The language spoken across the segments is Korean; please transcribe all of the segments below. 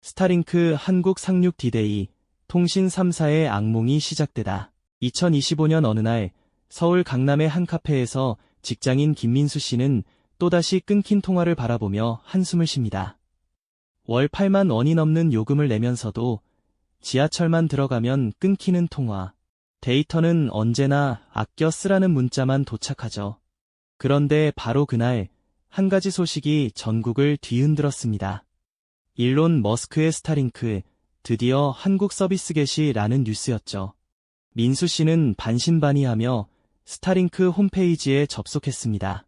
스타링크 한국 상륙 디데이, 통신 3사의 악몽이 시작되다. 2025년 어느 날 서울 강남의 한 카페에서 직장인 김민수 씨는 또다시 끊긴 통화를 바라보며 한숨을 쉽니다. 월 8만 원이 넘는 요금을 내면서도 지하철만 들어가면 끊기는 통화. 데이터는 언제나 아껴 쓰라는 문자만 도착하죠. 그런데 바로 그날 한 가지 소식이 전국을 뒤흔들었습니다. 일론 머스크의 스타링크, 드디어 한국 서비스 개시라는 뉴스였죠. 민수 씨는 반신반의하며 스타링크 홈페이지에 접속했습니다.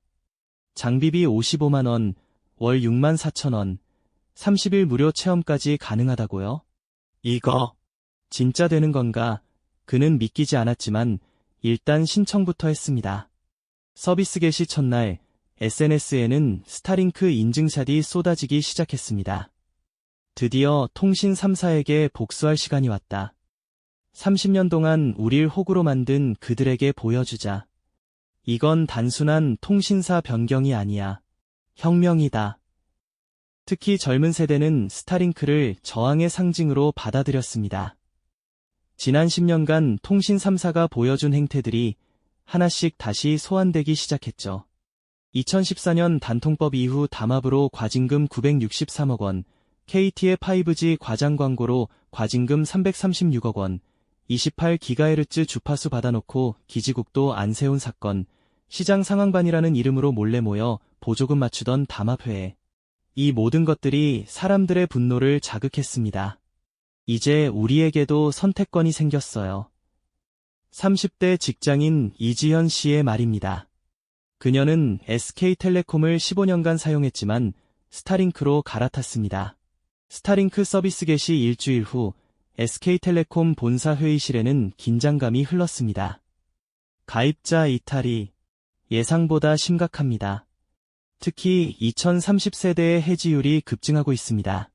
장비비 55만 원, 월 6만 4천 원, 30일 무료 체험까지 가능하다고요? 이거 진짜 되는 건가? 그는 믿기지 않았지만 일단 신청부터 했습니다. 서비스 개시 첫날 SNS에는 스타링크 인증샷이 쏟아지기 시작했습니다. 드디어 통신 3사에게 복수할 시간이 왔다. 30년 동안 우릴 호구로 만든 그들에게 보여주자. 이건 단순한 통신사 변경이 아니야. 혁명이다. 특히 젊은 세대는 스타링크를 저항의 상징으로 받아들였습니다. 지난 10년간 통신 3사가 보여준 행태들이 하나씩 다시 소환되기 시작했죠. 2014년 단통법 이후 담합으로 과징금 963억 원, KT의 5G 과장 광고로 과징금 336억 원, 28GHz 주파수 받아놓고 기지국도 안 세운 사건, 시장 상황반이라는 이름으로 몰래 모여 보조금 맞추던 담합회에. 이 모든 것들이 사람들의 분노를 자극했습니다. 이제 우리에게도 선택권이 생겼어요. 30대 직장인 이지현 씨의 말입니다. 그녀는 SK텔레콤을 15년간 사용했지만 스타링크로 갈아탔습니다. 스타링크 서비스 개시 일주일 후 SK텔레콤 본사 회의실에는 긴장감이 흘렀습니다. 가입자 이탈이 예상보다 심각합니다. 특히 2030세대의 해지율이 급증하고 있습니다.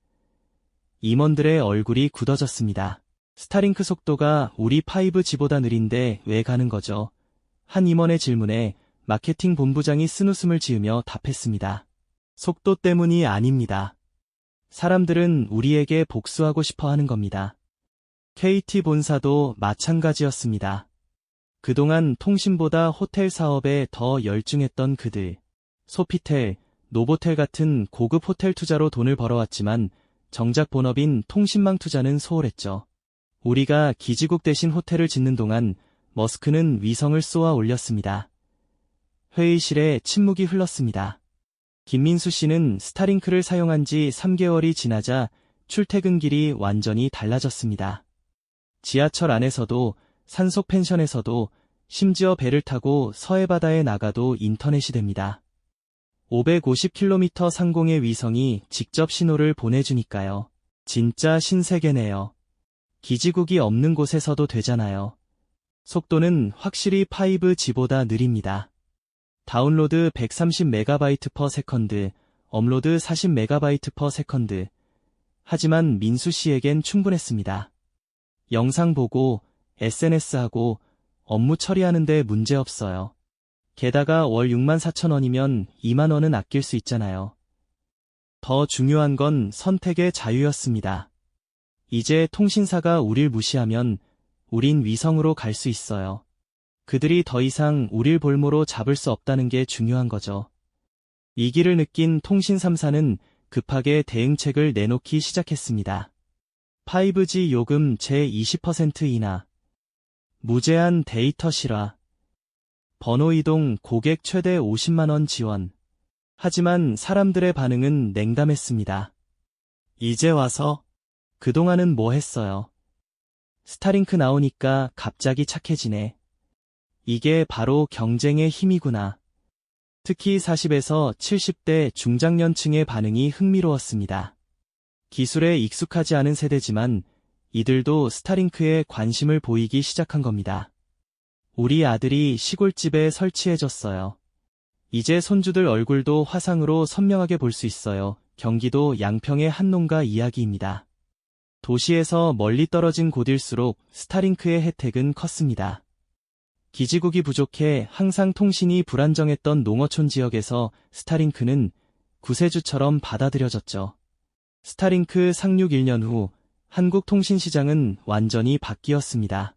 임원들의 얼굴이 굳어졌습니다. 스타링크 속도가 우리 5G보다 느린데 왜 가는 거죠? 한 임원의 질문에 마케팅 본부장이 쓴웃음을 지으며 답했습니다. 속도 때문이 아닙니다. 사람들은 우리에게 복수하고 싶어 하는 겁니다. KT 본사도 마찬가지였습니다. 그동안 통신보다 호텔 사업에 더 열중했던 그들. 소피텔, 노보텔 같은 고급 호텔 투자로 돈을 벌어왔지만 정작 본업인 통신망 투자는 소홀했죠. 우리가 기지국 대신 호텔을 짓는 동안 머스크는 위성을 쏘아 올렸습니다. 회의실에 침묵이 흘렀습니다. 김민수 씨는 스타링크를 사용한 지 3개월이 지나자 출퇴근길이 완전히 달라졌습니다. 지하철 안에서도 산속 펜션에서도 심지어 배를 타고 서해바다에 나가도 인터넷이 됩니다. 550km 상공의 위성이 직접 신호를 보내주니까요. 진짜 신세계네요. 기지국이 없는 곳에서도 되잖아요. 속도는 확실히 5G보다 느립니다. 다운로드 130MB/s, 업로드 40MB/s. 하지만 민수 씨에겐 충분했습니다. 영상 보고 SNS하고 업무 처리하는데 문제없어요. 게다가 월 6만 4천 원이면 2만 원은 아낄 수 있잖아요. 더 중요한 건 선택의 자유였습니다. 이제 통신사가 우릴 무시하면 우린 위성으로 갈 수 있어요. 그들이 더 이상 우릴 볼모로 잡을 수 없다는 게 중요한 거죠. 위기를 느낀 통신 3사는 급하게 대응책을 내놓기 시작했습니다. 5G 요금 제20% 인하, 무제한 데이터 실화, 번호 이동 고객 최대 50만 원 지원. 하지만 사람들의 반응은 냉담했습니다. 이제 와서 그동안은 뭐 했어요? 스타링크 나오니까 갑자기 착해지네. 이게 바로 경쟁의 힘이구나. 특히 40에서 70대 중장년층의 반응이 흥미로웠습니다. 기술에 익숙하지 않은 세대지만 이들도 스타링크에 관심을 보이기 시작한 겁니다. 우리 아들이 시골집에 설치해줬어요. 이제 손주들 얼굴도 화상으로 선명하게 볼 수 있어요. 경기도 양평의 한 농가 이야기입니다. 도시에서 멀리 떨어진 곳일수록 스타링크의 혜택은 컸습니다. 기지국이 부족해 항상 통신이 불안정했던 농어촌 지역에서 스타링크는 구세주처럼 받아들여졌죠. 스타링크 상륙 1년 후 한국 통신시장은 완전히 바뀌었습니다.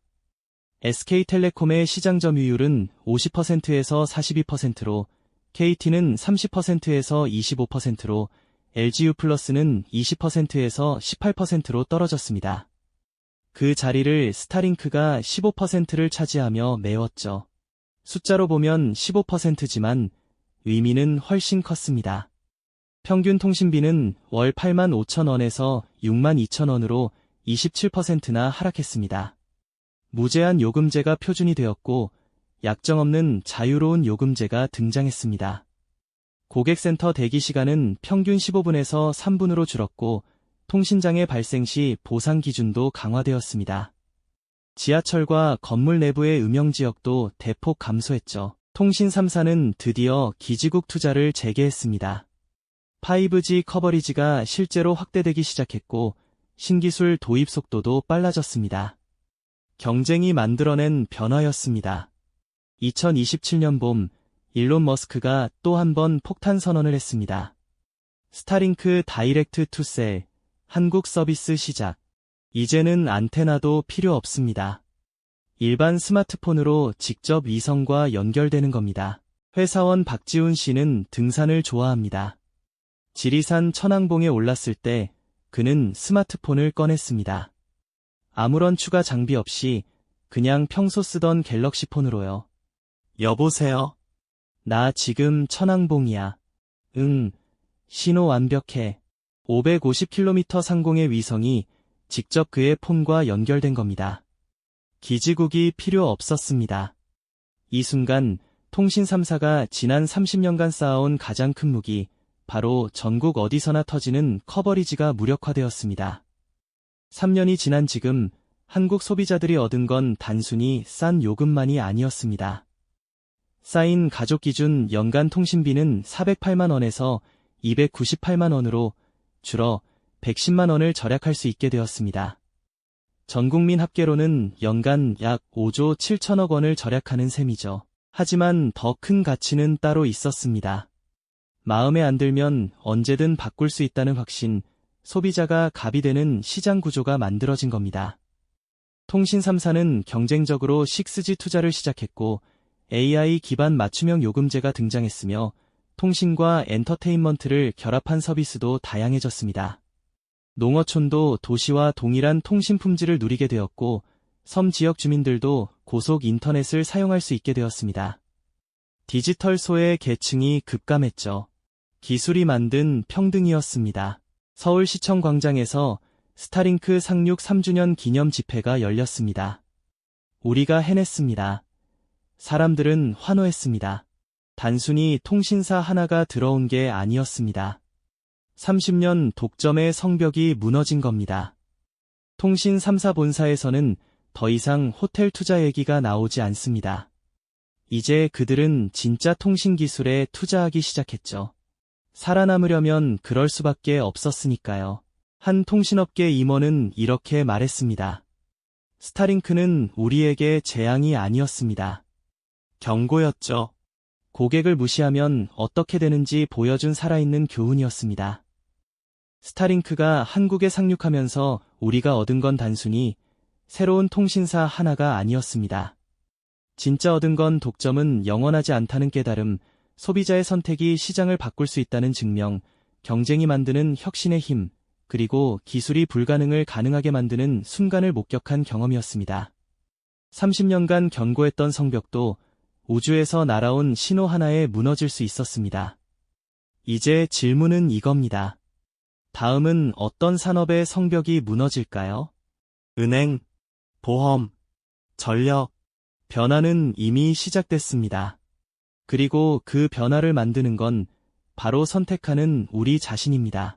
SK텔레콤의 시장 점유율은 50%에서 42%로, KT는 30%에서 25%로, LG유플러스는 20%에서 18%로 떨어졌습니다. 그 자리를 스타링크가 15%를 차지하며 메웠죠. 숫자로 보면 15%지만 의미는 훨씬 컸습니다. 평균 통신비는 월 85,000원에서 62,000원으로 27%나 하락했습니다. 무제한 요금제가 표준이 되었고 약정 없는 자유로운 요금제가 등장했습니다. 고객센터 대기 시간은 평균 15분에서 3분으로 줄었고 통신장애 발생 시 보상 기준도 강화되었습니다. 지하철과 건물 내부의 음영 지역도 대폭 감소했죠. 통신 3사는 드디어 기지국 투자를 재개했습니다. 5G 커버리지가 실제로 확대되기 시작했고 신기술 도입 속도도 빨라졌습니다. 경쟁이 만들어낸 변화였습니다. 2027년 봄 일론 머스크가 또 한 번 폭탄 선언을 했습니다. 스타링크 다이렉트 투 셀, 한국 서비스 시작. 이제는 안테나도 필요 없습니다. 일반 스마트폰으로 직접 위성과 연결되는 겁니다. 회사원 박지훈 씨는 등산을 좋아합니다. 지리산 천왕봉에 올랐을 때 그는 스마트폰을 꺼냈습니다. 아무런 추가 장비 없이 그냥 평소 쓰던 갤럭시 폰으로요. 여보세요? 나 지금 천왕봉이야. 응, 신호 완벽해. 550km 상공의 위성이 직접 그의 폰과 연결된 겁니다. 기지국이 필요 없었습니다. 이 순간 통신 3사가 지난 30년간 쌓아온 가장 큰 무기, 바로 전국 어디서나 터지는 커버리지가 무력화되었습니다. 3년이 지난 지금 한국 소비자들이 얻은 건 단순히 싼 요금만이 아니었습니다. 쌓인 가족 기준 연간 통신비는 408만 원에서 298만 원으로 줄어 110만 원을 절약할 수 있게 되었습니다. 전 국민 합계로는 연간 약 5조 7천억 원을 절약하는 셈이죠. 하지만 더 큰 가치는 따로 있었습니다. 마음에 안 들면 언제든 바꿀 수 있다는 확신, 소비자가 갑이 되는 시장 구조가 만들어진 겁니다. 통신 3사는 경쟁적으로 6G 투자를 시작했고 AI 기반 맞춤형 요금제가 등장했으며 통신과 엔터테인먼트를 결합한 서비스도 다양해졌습니다. 농어촌도 도시와 동일한 통신 품질을 누리게 되었고 섬 지역 주민들도 고속 인터넷을 사용할 수 있게 되었습니다. 디지털 소외 계층이 급감했죠. 기술이 만든 평등이었습니다. 서울시청 광장에서 스타링크 상륙 3주년 기념 집회가 열렸습니다. 우리가 해냈습니다. 사람들은 환호했습니다. 단순히 통신사 하나가 들어온 게 아니었습니다. 30년 독점의 성벽이 무너진 겁니다. 통신 3사 본사에서는 더 이상 호텔 투자 얘기가 나오지 않습니다. 이제 그들은 진짜 통신 기술에 투자하기 시작했죠. 살아남으려면 그럴 수밖에 없었으니까요. 한 통신업계 임원은 이렇게 말했습니다. 스타링크는 우리에게 재앙이 아니었습니다. 경고였죠. 고객을 무시하면 어떻게 되는지 보여준 살아있는 교훈이었습니다. 스타링크가 한국에 상륙하면서 우리가 얻은 건 단순히 새로운 통신사 하나가 아니었습니다. 진짜 얻은 건 독점은 영원하지 않다는 깨달음, 소비자의 선택이 시장을 바꿀 수 있다는 증명, 경쟁이 만드는 혁신의 힘, 그리고 기술이 불가능을 가능하게 만드는 순간을 목격한 경험이었습니다. 30년간 견고했던 성벽도 우주에서 날아온 신호 하나에 무너질 수 있었습니다. 이제 질문은 이겁니다. 다음은 어떤 산업의 성벽이 무너질까요? 은행, 보험, 전력, 변화는 이미 시작됐습니다. 그리고 그 변화를 만드는 건 바로 선택하는 우리 자신입니다.